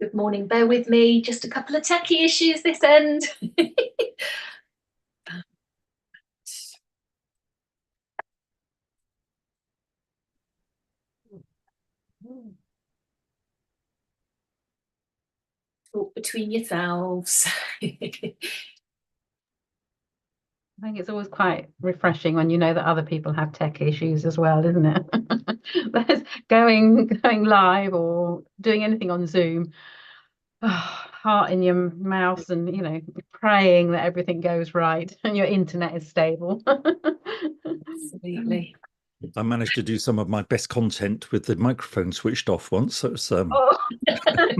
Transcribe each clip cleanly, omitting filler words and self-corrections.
Good morning, bear with me. Just a couple of techie issues this end. Talk between yourselves. I think it's always quite refreshing when you know that other people have tech issues as well, isn't it? There's going live or doing anything on Zoom, heart in your mouth and praying that everything goes right and your internet is stable. Absolutely. I managed to do some of my best content with the microphone switched off once. So it's, Oh. I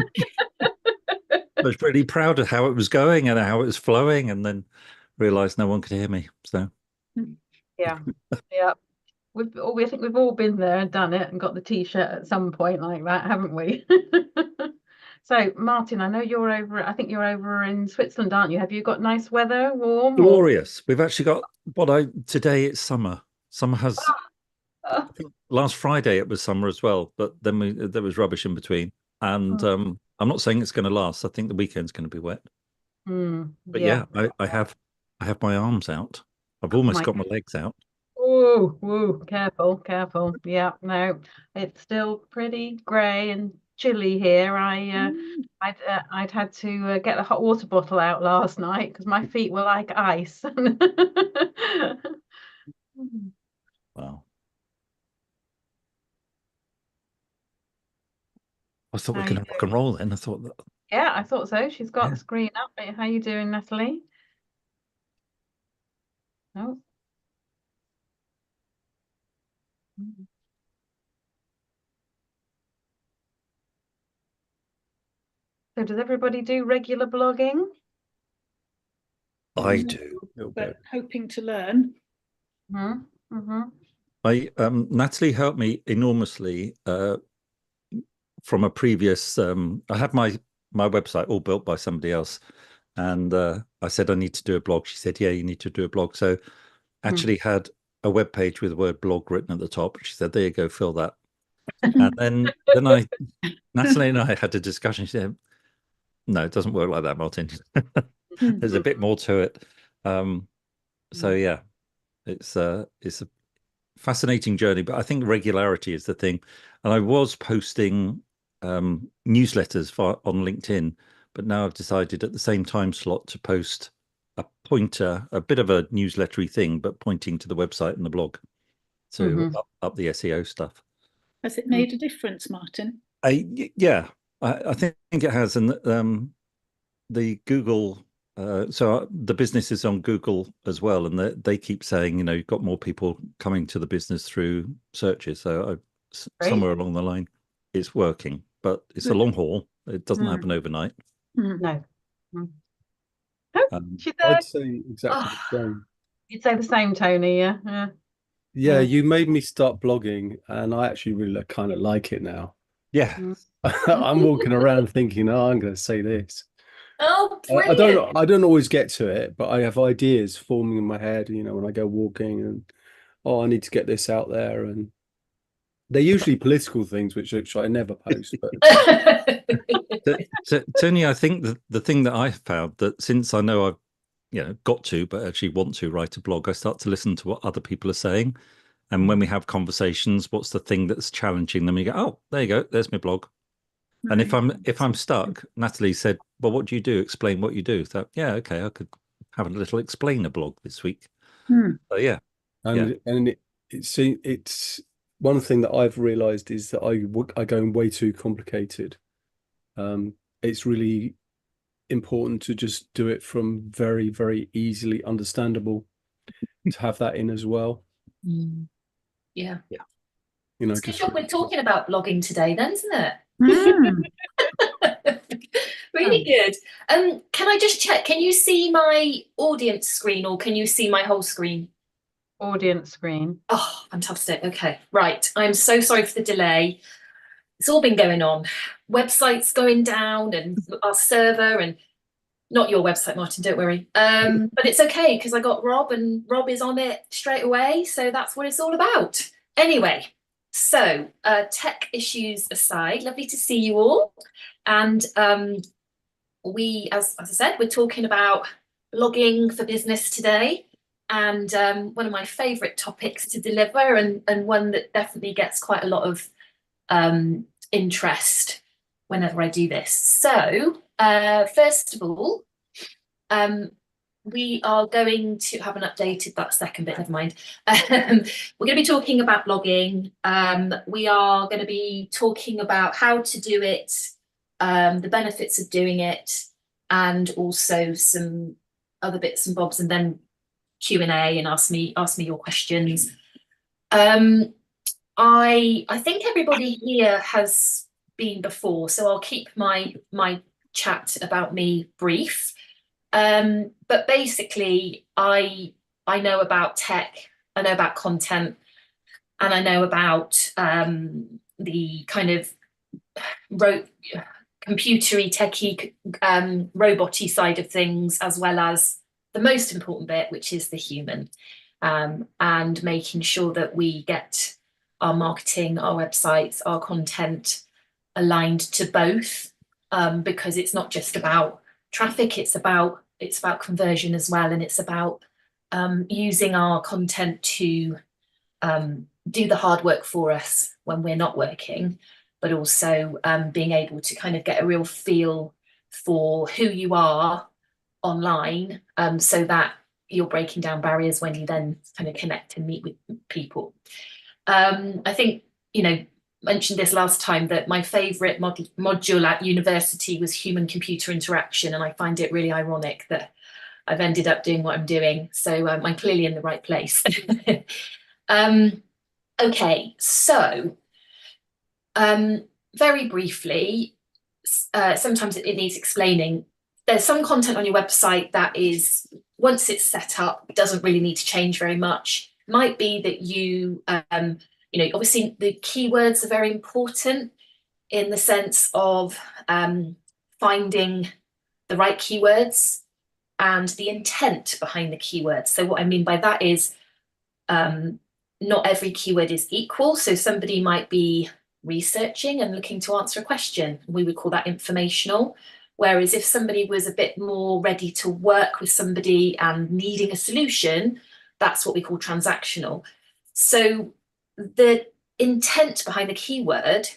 was really proud of how it was going and how it was flowing, and then realised no one could hear me. So Yeah. I think we've all been there and done it and got the t-shirt at some point like that, haven't we? So Martin, I know I think you're over in Switzerland, aren't you? Have you got nice weather, warm or... glorious. We've actually got today it's summer. Summer has I think last Friday it was summer as well, but then there was rubbish in between. And I'm not saying it's going to last. I think the weekend's going to be wet. But yeah, I have my arms out. I've almost got my legs out. Oh, whoa, careful. Yeah, no, it's still pretty grey and chilly here. I'd had to get a hot water bottle out last night because my feet were like ice. Wow. I thought we were going to rock and roll then. I thought that. Yeah, I thought so. She's got the screen up. How you doing, Natalie? Oh. So does everybody do regular blogging? I do, but hoping to learn. Natalie helped me enormously from a previous. I had my website all built by somebody else, and I said I need to do a blog. She said, "Yeah, you need to do a blog." So actually had a web page with the word blog written at the top. She said, "There you go, fill that." And then Natalie and I had a discussion. She said, "No, it doesn't work like that, Martin. There's a bit more to it." So yeah, it's a fascinating journey, but I think regularity is the thing. And I was posting newsletters on LinkedIn, but now I've decided at the same time slot to post a pointer, a bit of a newslettery thing, but pointing to the website and the blog to up the SEO stuff. Has it made a difference, Martin? Yeah, I think it has. And the Google, so the business is on Google as well, and they keep saying, you've got more people coming to the business through searches. So somewhere along the line, it's working, but it's a long haul. It doesn't happen overnight. No. I'd say exactly the same. You'd say the same, Tony, yeah? Yeah, you made me start blogging, and I actually really kind of like it now. Yeah. I'm walking around thinking, I'm going to say this. Oh, brilliant. I don't always get to it, but I have ideas forming in my head, when I go walking, and I need to get this out there. And they're usually political things, which I never post. But Tony, I think the thing that I've found that since I know I've got to, but actually want to write a blog, I start to listen to what other people are saying. And when we have conversations, what's the thing that's challenging them? You go, oh, there you go, there's my blog. Right. And if I'm stuck, Natalie said, well, what do you do? Explain what you do. So yeah, okay, I could have a little explainer blog this week. So yeah. And it's one thing that I've realized is that I go way too complicated. It's really important to just do it from very, very easily understandable, to have that in as well. Yeah. It's a good job we're talking about blogging today then, isn't it? Really good. Can I just check, can you see my audience screen or can you see my whole screen? Audience screen. Oh, fantastic. Okay, right. I'm so sorry for the delay. It's all been going on. Websites going down and our server, and not your website, Martin, don't worry. But it's okay because I got Rob and Rob is on it straight away. So that's what it's all about. Anyway, So tech issues aside, lovely to see you all. And we, as I said, we're talking about blogging for business today. And one of my favourite topics to deliver, and one that definitely gets quite a lot of interest whenever I do this. So first of all, we are going to haven't updated that second bit, never mind. We're going to be talking about blogging. We are going to be talking about how to do it, the benefits of doing it, and also some other bits and bobs, and then Q&A, and ask me your questions. I think everybody here has been before, so I'll keep my chat about me brief. But basically, I know about tech, I know about content, and I know about the kind of computery, techie, roboty side of things, as well as the most important bit, which is the human, and making sure that we get our marketing, our websites, our content aligned to both, because it's not just about traffic, it's about conversion as well, and it's about using our content to do the hard work for us when we're not working, but also being able to kind of get a real feel for who you are online, so that you're breaking down barriers when you then kind of connect and meet with people. I think, mentioned this last time, that my favourite module at university was human computer interaction, and I find it really ironic that I've ended up doing what I'm doing. So I'm clearly in the right place. Okay, so very briefly, sometimes it needs explaining. There's some content on your website that is, once it's set up, doesn't really need to change very much. Might be that you, obviously the keywords are very important in the sense of finding the right keywords and the intent behind the keywords. So what I mean by that is not every keyword is equal. So somebody might be researching and looking to answer a question. We would call that informational. Whereas if somebody was a bit more ready to work with somebody and needing a solution, that's what we call transactional. So the intent behind the keyword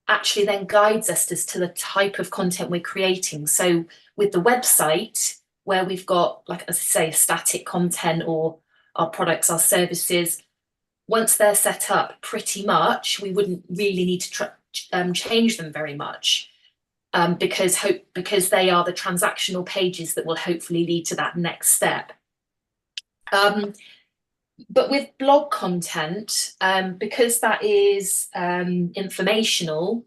actually then guides us as to the type of content we're creating. So with the website, where we've got, like, as I say, static content or our products, our services, once they're set up, pretty much we wouldn't really need to change them very much, because they are the transactional pages that will hopefully lead to that next step. But with blog content, because that is informational,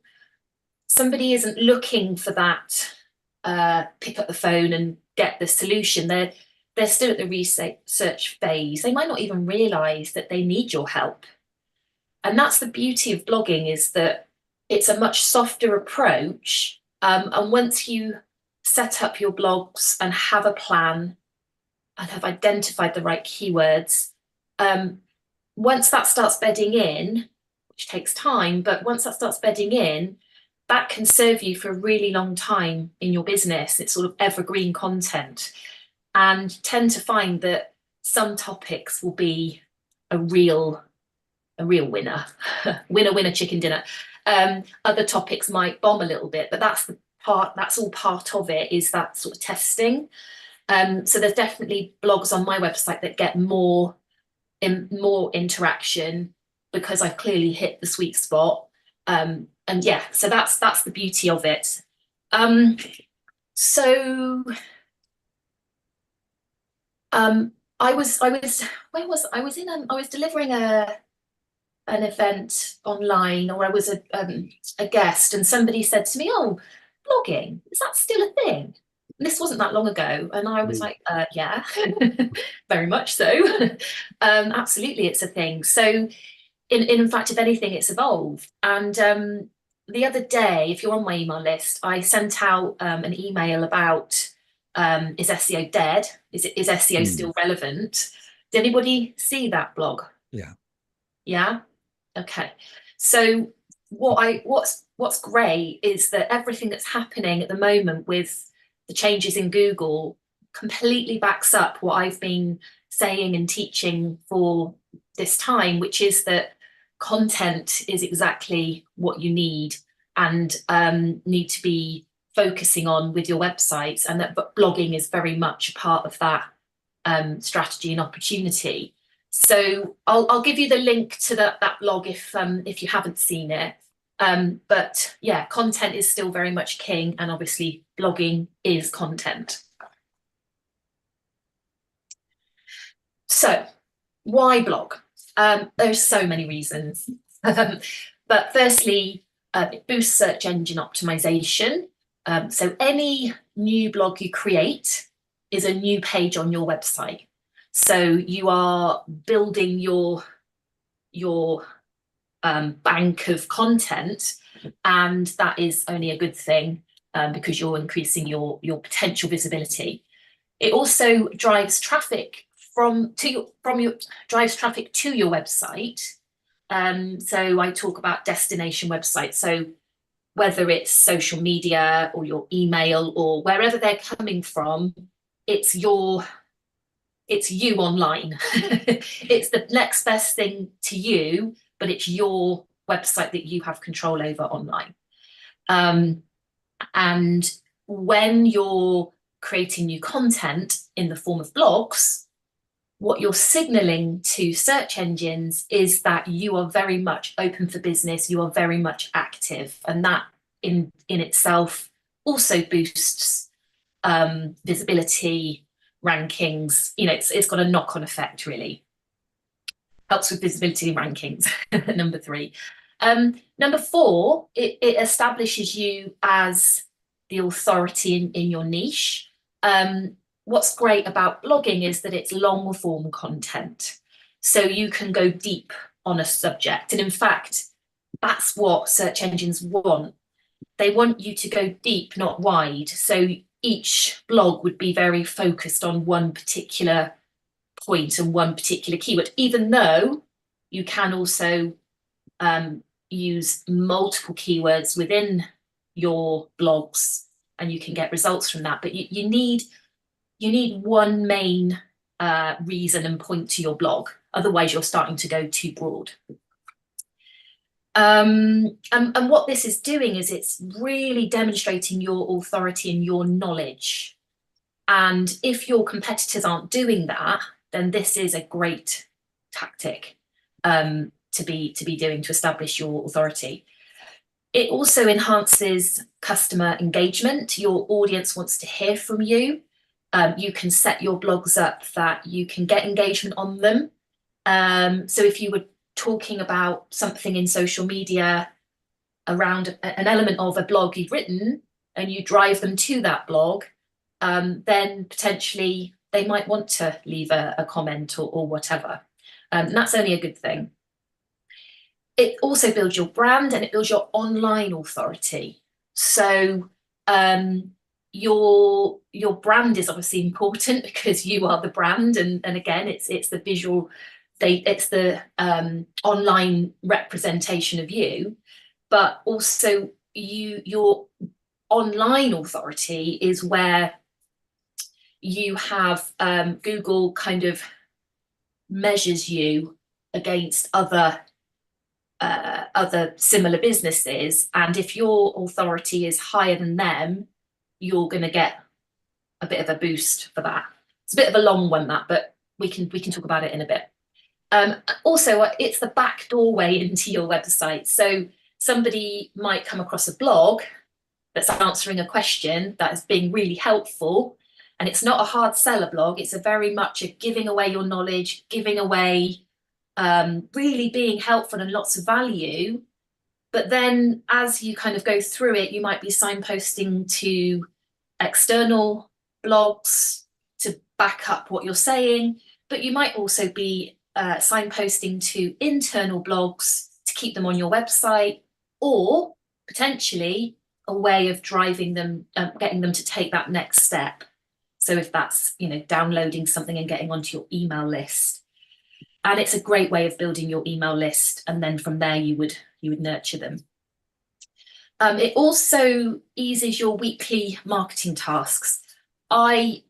somebody isn't looking for that pick up the phone and get the solution. They're still at the research phase. They might not even realise that they need your help. And that's the beauty of blogging, is that it's a much softer approach. And once you set up your blogs and have a plan and have identified the right keywords, once that starts bedding in, which takes time, but once that starts bedding in, that can serve you for a really long time in your business. It's sort of evergreen content, and tend to find that some topics will be a real winner. winner chicken dinner. Other topics might bomb a little bit, but that's all part of it, is that sort of testing. So there's definitely blogs on my website that get more interaction because I've clearly hit the sweet spot. And yeah, so that's the beauty of it. So I was delivering an event online, or I was a guest, and somebody said to me, "Oh, blogging, is that still a thing?" And this wasn't that long ago, and I was like, "Yeah, very much so. Absolutely, it's a thing." So, in fact, if anything, it's evolved. And the other day, if you're on my email list, I sent out an email about, is SEO dead? Is SEO still relevant? Did anybody see that blog? Yeah. Yeah. Okay. So what's great is that everything that's happening at the moment with the changes in Google completely backs up what I've been saying and teaching for this time, which is that content is exactly what you need and need to be focusing on with your websites, and that blogging is very much a part of that strategy and opportunity. So I'll give you the link to that blog if you haven't seen it. But yeah, content is still very much king, and obviously blogging is content. So why blog? There's so many reasons. But firstly, it boosts search engine optimization. So any new blog you create is a new page on your website. So you are building your bank of content, and that is only a good thing because you're increasing your potential visibility. It also drives traffic drives traffic to your website. So I talk about destination websites. So whether it's social media or your email or wherever they're coming from, it's you online. It's the next best thing to you, but it's your website that you have control over online. And when you're creating new content in the form of blogs, what you're signaling to search engines is that you are very much open for business, you are very much active, and that in itself also boosts visibility, rankings. You know, it's got a knock-on effect, really. Helps with visibility and rankings. Number 3. Number 4, it establishes you as the authority in your niche. What's great about blogging is that it's long form content, so you can go deep on a subject, and in fact that's what search engines want. They want you to go deep, not wide. So each blog would be very focused on one particular point and one particular keyword, even though you can also use multiple keywords within your blogs and you can get results from that. But you need one main reason and point to your blog, otherwise you're starting to go too broad. And what this is doing is it's really demonstrating your authority and your knowledge. And if your competitors aren't doing that, then this is a great tactic to be doing to establish your authority. It also enhances customer engagement. Your audience wants to hear from you. You can set your blogs up that you can get engagement on them. So if you were talking about something in social media around an element of a blog you've written and you drive them to that blog, then potentially they might want to leave a comment or whatever. And that's only a good thing. It also builds your brand and it builds your online authority. So your brand is obviously important because you are the brand, and again it's the visual, it's the online representation of you, but also your online authority is where you have Google kind of measures you against other similar businesses, and if your authority is higher than them, you're going to get a bit of a boost for that. It's a bit of a long one, that, but we can talk about it in a bit. Also, it's the back doorway into your website. So somebody might come across a blog that's answering a question that is being really helpful, and it's not a hard seller blog. It's a very much a giving away your knowledge, giving away, really being helpful and lots of value. But then as you kind of go through it, you might be signposting to external blogs to back up what you're saying, but you might also be signposting to internal blogs to keep them on your website, or potentially a way of driving them, getting them to take that next step. So if that's, you know, downloading something and getting onto your email list. And it's a great way of building your email list, and then from there you would you would nurture them. It also eases your weekly marketing tasks. I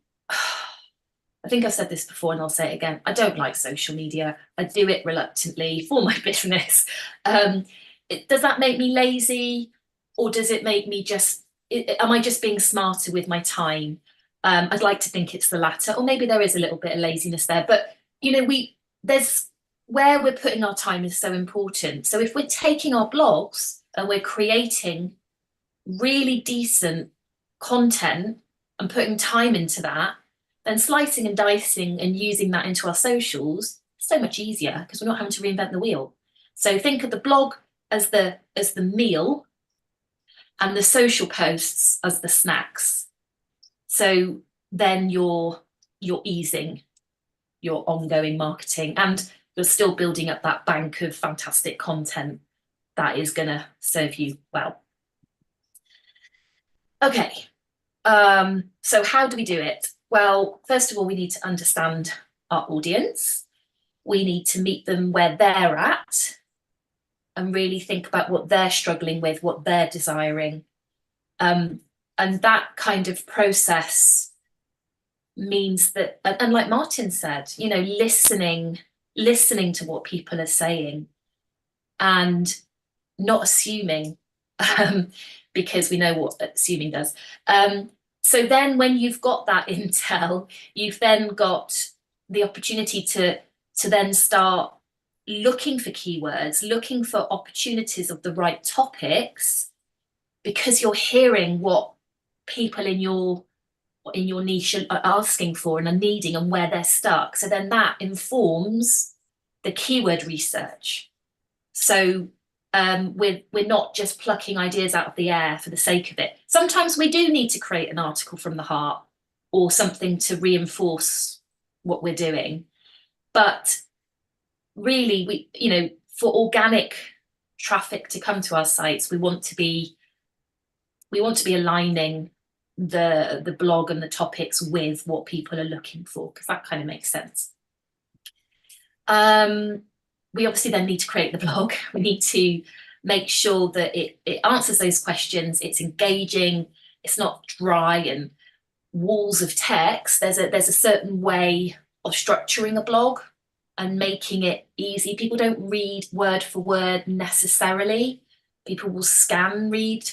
think I've said this before and I'll say it again. I don't like social media. I do it reluctantly for my business. Does that make me lazy, or does it make me am I just being smarter with my time? I'd like to think it's the latter, or maybe there is a little bit of laziness there. But you know, there's where we're putting our time is so important. So if we're taking our blogs and we're creating really decent content and putting time into that, then slicing and dicing and using that into our socials is so much easier, because we're not having to reinvent the wheel. So think of the blog as the meal, and the social posts as the snacks. So then you're easing your ongoing marketing, and you're still building up that bank of fantastic content that is going to serve you well. Okay, so how do we do it? Well, first of all, we need to understand our audience. We need to meet them where they're at and really think about what they're struggling with, what they're desiring. And that kind of process means that, and like Martin said, you know, listening to what people are saying and not assuming, because we know what assuming does. So then when you've got that intel, you've then got the opportunity to then start looking for keywords, looking for opportunities of the right topics, because you're hearing what people in your niche are asking for and are needing and where they're stuck. So then that informs the keyword research. So we're not just plucking ideas out of the air for the sake of it. Sometimes we do need to create an article from the heart or something to reinforce what we're doing. But really, for organic traffic to come to our sites, we want to be aligning the blog and the topics with what people are looking for, because that kind of makes sense. We obviously then need to create the blog. We need to make sure that it answers those questions. It's engaging. It's not dry and walls of text. There's a certain way of structuring a blog and making it easy. People don't read word for word necessarily. People will scan read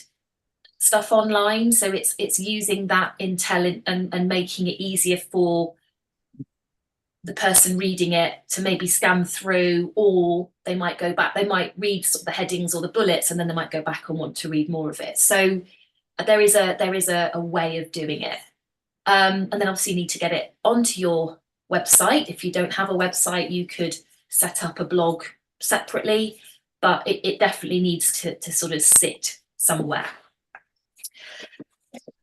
stuff online. So it's using that intel and making it easier for the person reading it to maybe scan through, or they might go back, they might read sort of the headings or the bullets, and then they might go back and want to read more of it. So there is a way of doing it. And then obviously you need to get it onto your website. If you don't have a website, you could set up a blog separately, but it definitely needs to sort of sit somewhere.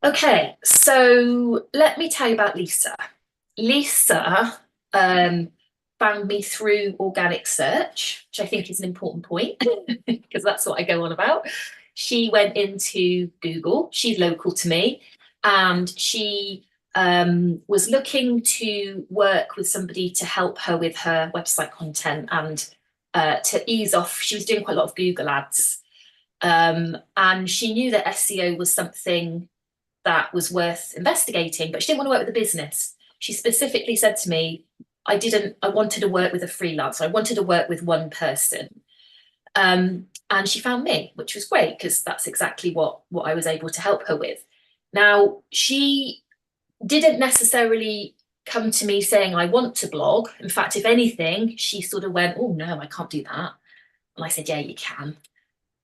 Okay, so let me tell you about Lisa. Lisa found me through organic search, which I think is an important point because that's what I go on about. She went into Google. She's local to me, and she was looking to work with somebody to help her with her website content and to ease off. She was doing quite a lot of Google ads, and she knew that SEO was something that was worth investigating, but she didn't want to work with a business. She specifically said to me, I wanted to work with a freelancer. I wanted to work with one person. And she found me, which was great, because that's exactly what I was able to help her with. Now, she didn't necessarily come to me saying, I want to blog. In fact, if anything, she sort of went, oh, no, I can't do that. And I said, yeah, you can.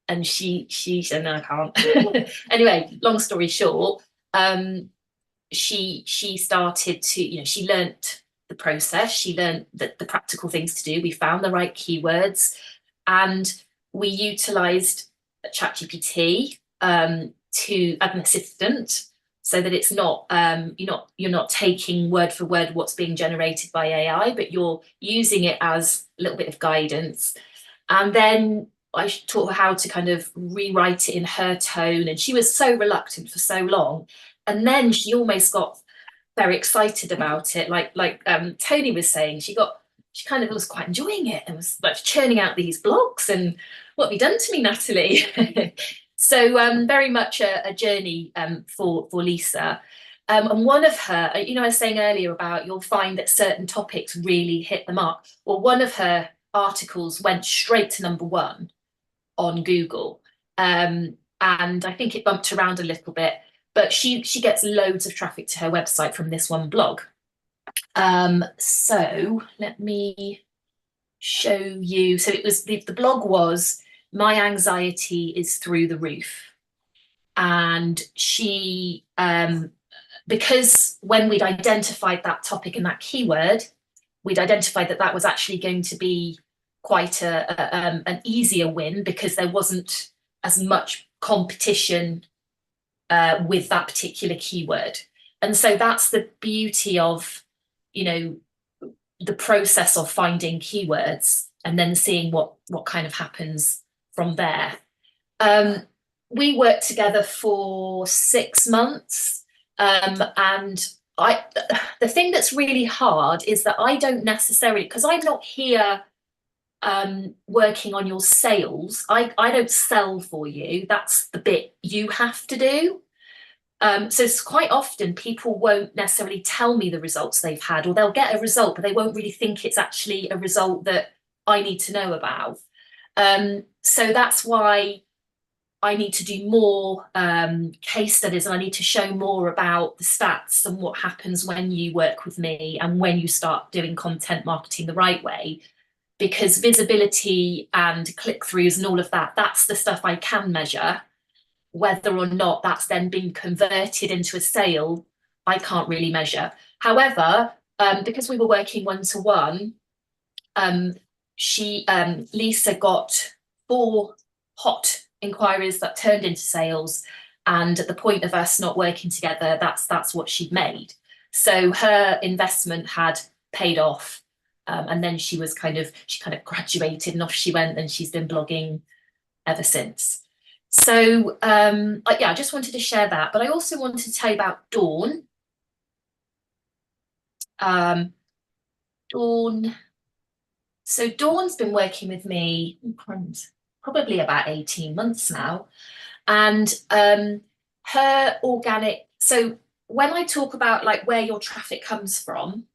And she said, no, I can't. Anyway, long story short, she started to, she learnt the process. She learned the practical things to do. We found the right keywords, and we utilised ChatGPT to add an assistant, so that it's not you're not taking word for word what's being generated by AI, but you're using it as a little bit of guidance. And then I taught her how to kind of rewrite it in her tone, and she was so reluctant for so long. And then she almost got very excited about it, like Tony was saying. She got she kind of was quite enjoying it and was like churning out these blogs. And what have you done to me, Natalie? So very much a journey for Lisa. And one of her, I was saying earlier about you'll find that certain topics really hit the mark. Well, one of her articles went straight to #1 on Google. And I think it bumped around a little bit, but she gets loads of traffic to her website from this one blog. So let me show you. So it was the blog was "My anxiety is through the roof," and she because when we'd identified that topic and that keyword, we'd identified that that was actually going to be quite an easier win because there wasn't as much competition with that particular keyword. And so that's the beauty of, the process of finding keywords and then seeing what kind of happens from there. We worked together for 6 months, and the thing that's really hard is that I don't necessarily, because I'm not here working on your sales. I don't sell for you. That's the bit you have to do. So it's quite often people won't necessarily tell me the results they've had, or they'll get a result, but they won't really think it's actually a result that I need to know about. So that's why I need to do more case studies, and I need to show more about the stats and what happens when you work with me and when you start doing content marketing the right way. Because visibility and click-throughs and all of that, that's the stuff I can measure. Whether or not that's then been converted into a sale, I can't really measure. However, because we were working one-to-one, Lisa got 4 hot inquiries that turned into sales, and at the point of us not working together, that's what she'd made. So her investment had paid off, and then she kind of graduated and off she went, and she's been blogging ever since. So I just wanted to share that, but I also wanted to tell you about Dawn. So Dawn's been working with me probably about 18 months now, and her organic. So when I talk about like where your traffic comes from,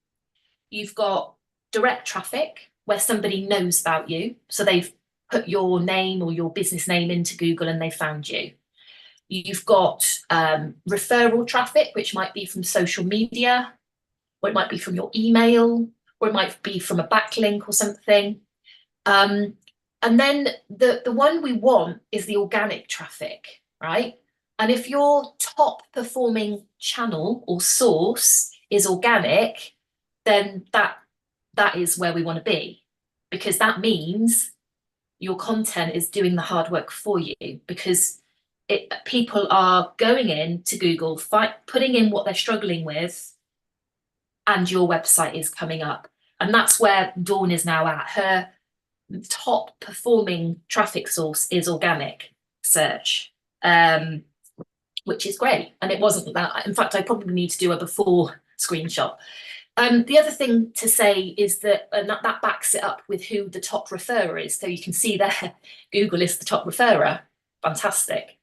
you've got direct traffic where somebody knows about you, so they've put your name or your business name into Google and they found you. You've got referral traffic, which might be from social media, or it might be from your email, or it might be from a backlink or something. And then the one we want is the organic traffic, right? And if your top performing channel or source is organic, then that is where we want to be, because that means your content is doing the hard work for you, because people are going in to Google, putting in what they're struggling with, and your website is coming up. And that's where Dawn is now at. Her top performing traffic source is organic search, which is great. And it wasn't that. In fact, I probably need to do a before screenshot. The other thing to say is that that backs it up with who the top referrer is. So you can see there, Google is the top referrer. Fantastic.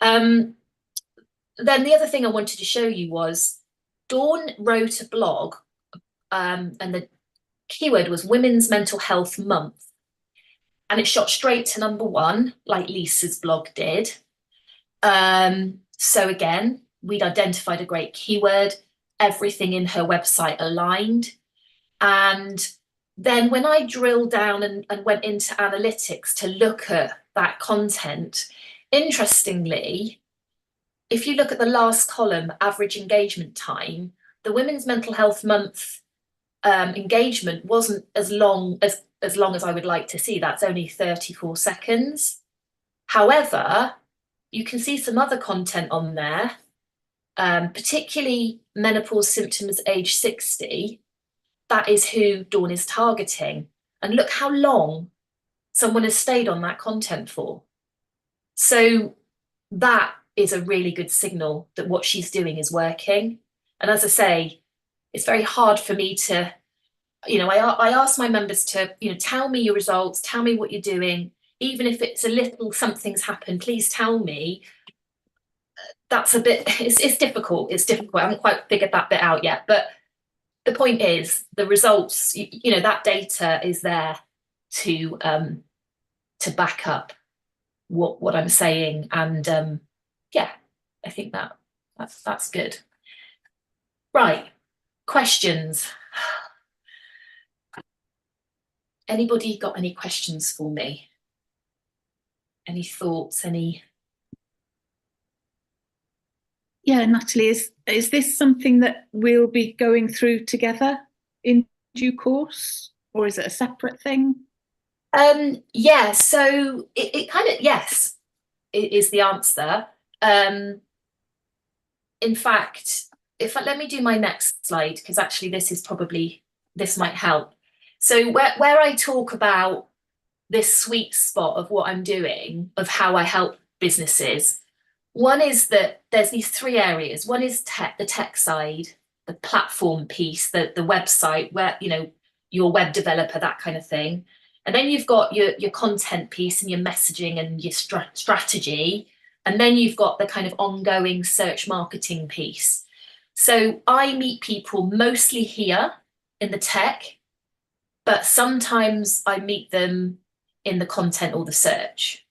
Then the other thing I wanted to show you was Dawn wrote a blog, and the keyword was Women's Mental Health Month. And it shot straight to #1, like Lisa's blog did. So again, we'd identified a great keyword. Everything in her website aligned. And then when I drilled down and went into analytics to look at that content, interestingly, if you look at the last column, average engagement time, the Women's Mental Health Month engagement wasn't as long as I would like to see. That's only 34 seconds. However, you can see some other content on there, particularly menopause symptoms age 60. That is who Dawn is targeting. And look how long someone has stayed on that content for. So that is a really good signal that what she's doing is working. And as I say, it's very hard for me to you know, I ask my members to, you know, tell me your results, tell me what you're doing, even if it's a little something's happened, please tell me. That's a bit, it's difficult. It's difficult. I haven't quite figured that bit out yet. But the point is, the results, you know, that data is there to back up what I'm saying. And yeah, I think that's good. Right. Questions. Anybody got any questions for me? Any thoughts? Any? Yeah, Natalie, is this something that we'll be going through together in due course, or is it a separate thing? Yeah, so it kind of, yes, is the answer. In fact, let me do my next slide, because actually this might help. So where I talk about this sweet spot of what I'm doing, of how I help businesses, one is that there's these three areas. One is the tech side, the platform piece, the website, where, you know, your web developer, that kind of thing. And then you've got your content piece and your messaging and your strategy. And then you've got the kind of ongoing search marketing piece. So I meet people mostly here in the tech, but sometimes I meet them in the content or the search.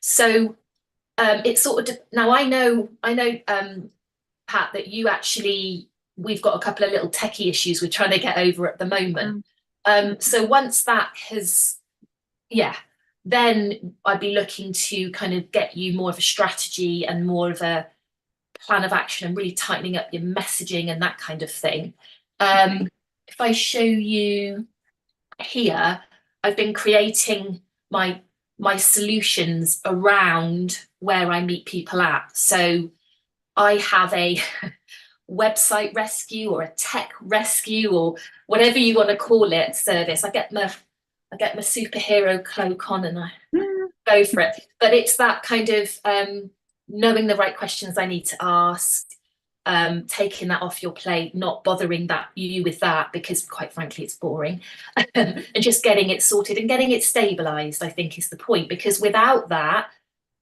So it's sort of, now I know, Pat, that you actually, we've got a couple of little techie issues we're trying to get over at the moment. So once that has, yeah, then I'd be looking to kind of get you more of a strategy and more of a plan of action and really tightening up your messaging and that kind of thing. If I show you here, I've been creating my solutions around where I meet people at. So I have a website rescue or a tech rescue or whatever you want to call it service. I get my superhero cloak on and I go for it. But it's that kind of knowing the right questions I need to ask, taking that off your plate, not bothering you with that, because quite frankly it's boring, and just getting it sorted and getting it stabilized, I think, is the point. Because without that,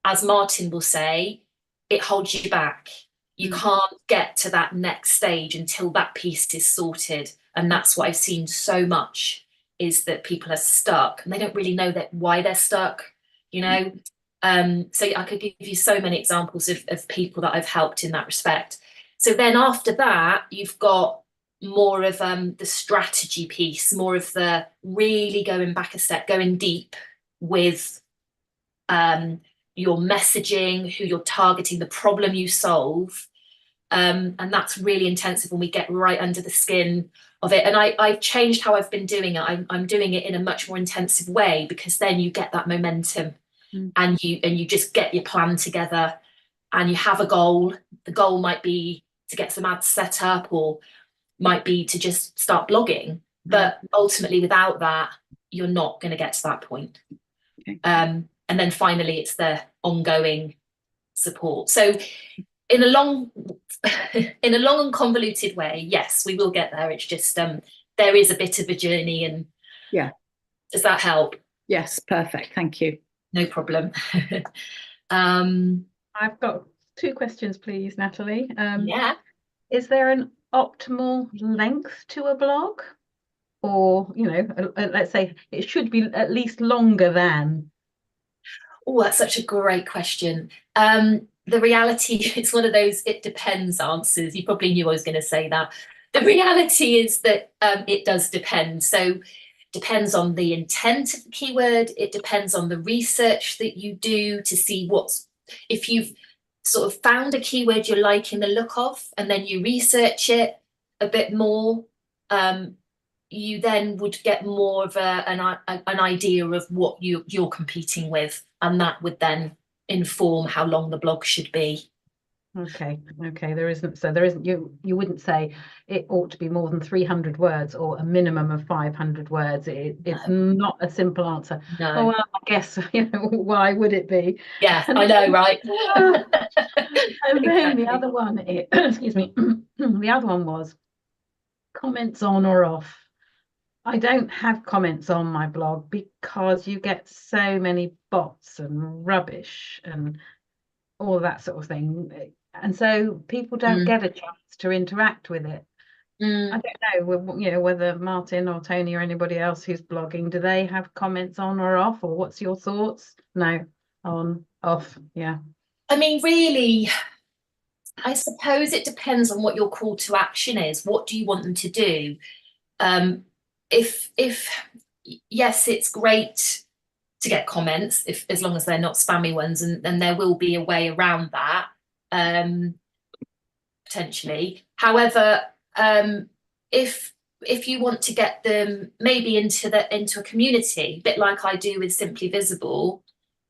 as Martin will say, it holds you back. You can't get to that next stage until that piece is sorted. And that's what I've seen so much, is that people are stuck and they don't really know why they're stuck, you know. So I could give you so many examples of people that I've helped in that respect. So then after that, you've got more of the strategy piece, more of the really going back a step, going deep with your messaging, who you're targeting, the problem you solve. And that's really intensive when we get right under the skin of it. And I've changed how I've been doing it. I'm doing it in a much more intensive way, because then you get that momentum and you just get your plan together and you have a goal. The goal might be to get some ads set up, or might be to just start blogging. But ultimately, without that, you're not going to get to that point. Okay. And then finally, it's the ongoing support. So in a long and convoluted way, yes, we will get there. It's just there is a bit of a journey. And yeah, does that help? Yes, perfect. Thank you. No problem. I've got two questions, please, Natalie. Yeah. Is there an optimal length to a blog? Or, you know, let's say it should be at least longer than? Oh, that's such a great question. The reality, it's one of those it depends answers. You probably knew I was going to say that. The reality is that it does depend. So depends on the intent of the keyword. It depends on the research that you do to see if you've sort of found a keyword you're liking the look of, and then you research it a bit more, you then would get more of an idea of what you're competing with, and that would then inform how long the blog should be. Okay, there isn't you wouldn't say it ought to be more than 300 words or a minimum of 500 words. It's not a simple answer. No. Oh, well, I guess, you know, why would it be? Yeah, I know, right? And then Exactly. the other one, excuse me, the other one was comments on or off. I don't have comments on my blog because you get so many bots and rubbish and all that sort of thing. And so people don't Mm. get a chance to interact with it. Mm. I don't know, you know, whether Martin or Tony or anybody else who's blogging, do they have comments on or off, or what's your thoughts? No, on, off, yeah. I mean, really, I suppose it depends on what your call to action is. What do you want them to do? If yes, it's great to get comments, if as long as they're not spammy ones, and there will be a way around that, potentially. However, if you want to get them maybe into a community, a bit like I do with Simply Visible,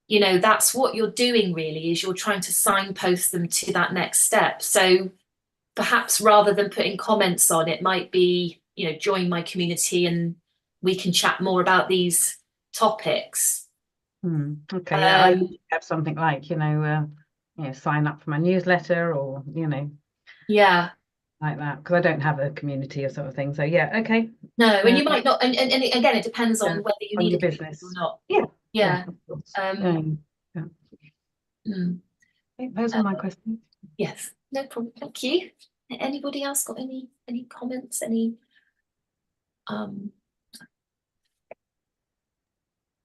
you know, that's what you're doing really, is you're trying to signpost them to that next step. So perhaps rather than putting comments on, it might be, you know, join my community and we can chat more about these topics. Okay, yeah, I usually have something like, you know, sign up for my newsletter, or, you know, Yeah. like that, because I don't have a community or sort of thing. So yeah, okay. No, and you might not, and again, it depends on Yeah, whether you on need your a community business. or not. Yeah. Yeah. Of course. Yeah. Okay, those are my questions. Yes, no problem. Thank you. Anybody else got any comments? Any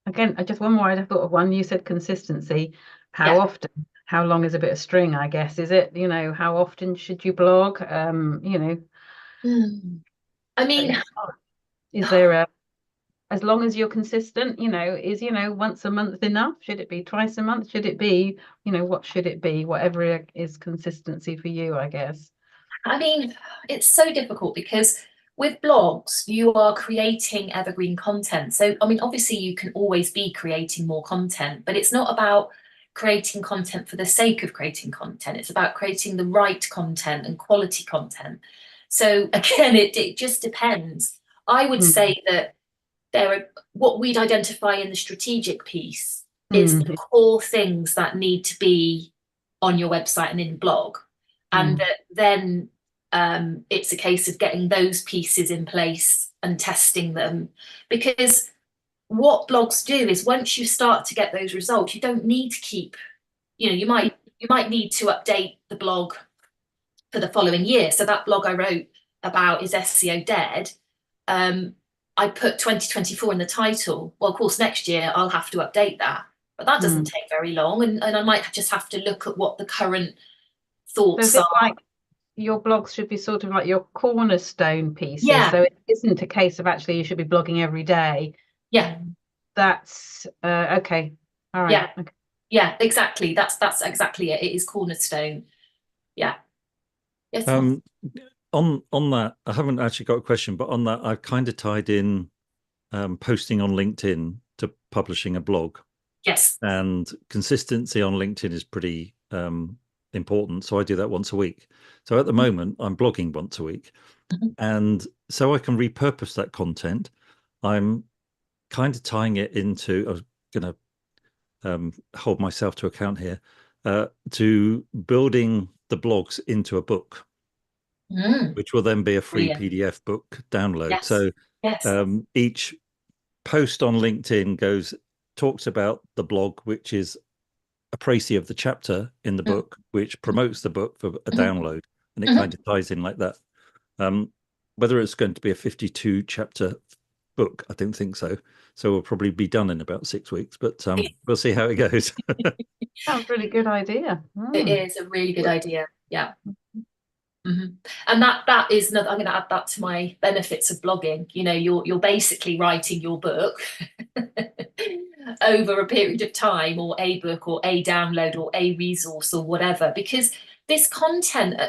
Again, just one more. I thought of one. You said consistency. How Yeah. often? How long is a bit of string, I guess? Is it, you know, how often should you blog? You know, I mean, is there a, as long as you're consistent, you know, is, you know, once a month enough? Should it be twice a month? Should it be, you know, what should it be? Whatever is consistency for you, I guess. I mean, it's so difficult because with blogs, you are creating evergreen content. So, I mean, obviously you can always be creating more content, but it's not about creating content for the sake of creating content. It's about creating the right content and quality content. So again, it just depends. I would say that there are, what we'd identify in the strategic piece is the core things that need to be on your website and in blog. And that then it's a case of getting those pieces in place and testing them. Because what blogs do is once you start to get those results, you don't need to keep, you know, you might need to update the blog for the following year. So that blog I wrote about is SEO dead. I put 2024 in the title. Well, of course, next year I'll have to update that, but that doesn't take very long. And I might just have to look at what the current thoughts are. Like your blogs should be sort of like your cornerstone pieces. Yeah. So it isn't a case of actually you should be blogging every day. Yeah. That's okay. All right. Yeah. Okay. Yeah, exactly. That's exactly it. It is cornerstone. Yeah. Yes. On that, I haven't actually got a question, but on that, I've kind of tied in posting on LinkedIn to publishing a blog. Yes. And consistency on LinkedIn is pretty important. So I do that once a week. So at the moment, I'm blogging once a week. And so I can repurpose that content. I'm kind of tying it into, I was going to hold myself to account here, to building the blogs into a book. Which will then be a free PDF book download. Yes. So yes. Each post on LinkedIn talks about the blog, which is a précis of the chapter in the book, which promotes the book for a download, and it kind of ties in like that. Whether it's going to be a 52 chapter book, I don't think so. So we'll probably be done in about 6 weeks, but we'll see how it goes. That's a really good idea. It is a really good idea. Yeah. And that is another, I'm going to add that to my benefits of blogging. You know, you're basically writing your book over a period of time, or a book or a download or a resource or whatever, because this content,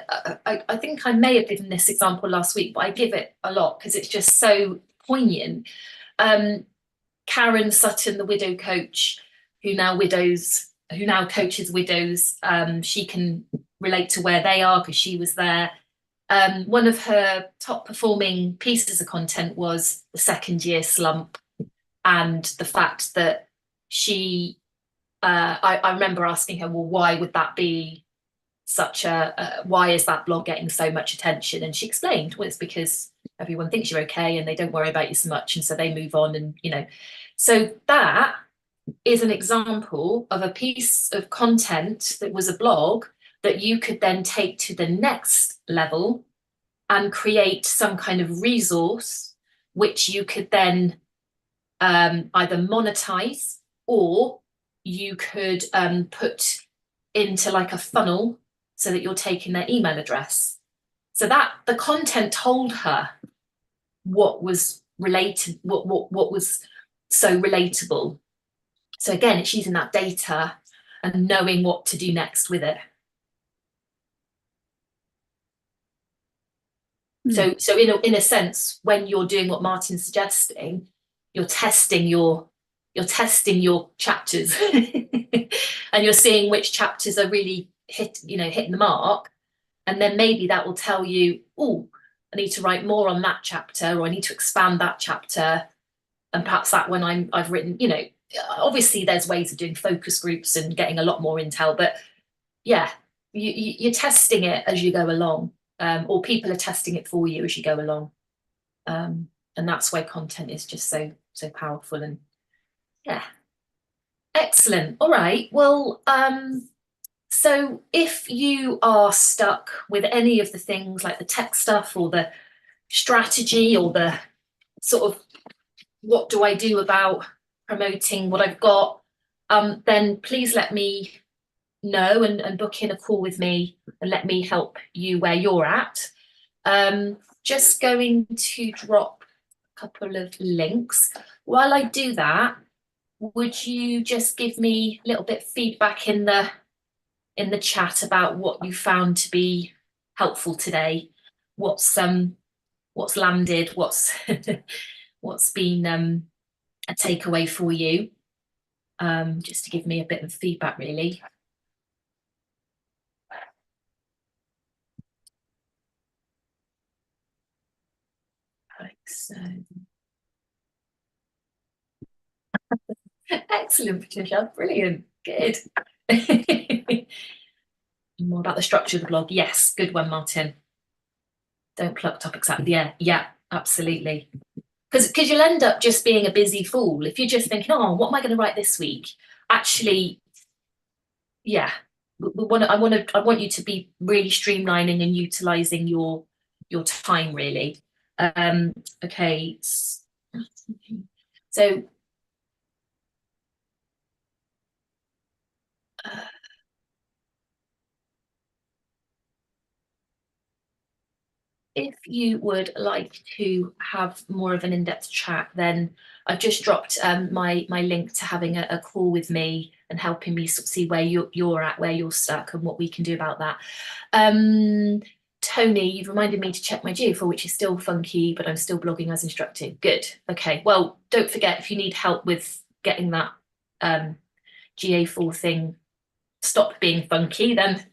I think I may have given this example last week, but I give it a lot because it's just so poignant. Karen Sutton, the widow coach, who now coaches widows, she can relate to where they are because she was there. One of her top performing pieces of content was the second year slump, and the fact that she, I remember asking her, well, why would that be why is that blog getting so much attention? And she explained, well, it's because everyone thinks you're okay and they don't worry about you so much, and so they move on. And so that is an example of a piece of content that was a blog that you could then take to the next level and create some kind of resource which you could then either monetize, or you could put into like a funnel so that you're taking their email address. So that the content told her what was related, what was so relatable. So again, it's using that data and knowing what to do next with it. So in a sense, when you're doing what Martin's suggesting, you're testing your chapters and you're seeing which chapters are really hitting the mark, and then maybe that will tell you, oh, I need to write more on that chapter, or I need to expand that chapter. And perhaps that when I've written, obviously there's ways of doing focus groups and getting a lot more intel, but yeah, you're testing it as you go along. Or people are testing it for you as you go along, and that's why content is just so powerful. And yeah, excellent. All right, well, so if you are stuck with any of the things like the tech stuff or the strategy or the sort of what do I do about promoting what I've got, then please let me know and book in a call with me and let me help you where you're at. Just going to drop a couple of links. While I do that, would you just give me a little bit of feedback in the chat about what you found to be helpful today? What's landed, what's what's been a takeaway for you? Just to give me a bit of feedback, really. So excellent, Patricia, brilliant, good. More about the structure of the blog. Yes, good one, Martin. Don't pluck topics out. Yeah, absolutely. Because you'll end up just being a busy fool if you're just thinking, oh, what am I going to write this week? Actually, yeah, I want you to be really streamlining and utilizing your time, really. Okay, so if you would like to have more of an in-depth chat, then I've just dropped my link to having a call with me and helping me sort of see where you're at, where you're stuck, and what we can do about that. Tony, you've reminded me to check my GA4, which is still funky, but I'm still blogging as instructed. Good. Okay. Well, don't forget, if you need help with getting that GA4 thing stop being funky, then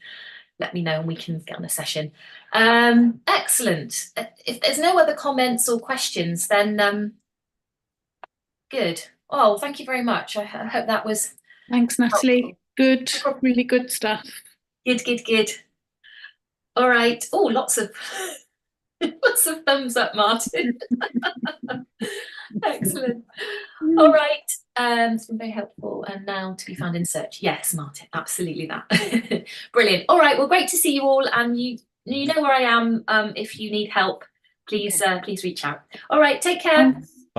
let me know and we can get on a session. Excellent. If there's no other comments or questions, then good. Oh, thank you very much. I hope that was. Thanks, Natalie. Good, really good stuff. Good. All right. Oh, lots of thumbs up, Martin. Excellent. All right. It's been very helpful. And now to be found in search. Yes, Martin, absolutely that. Brilliant. All right. Well, great to see you all. And you know where I am. If you need help, please reach out. All right. Take care.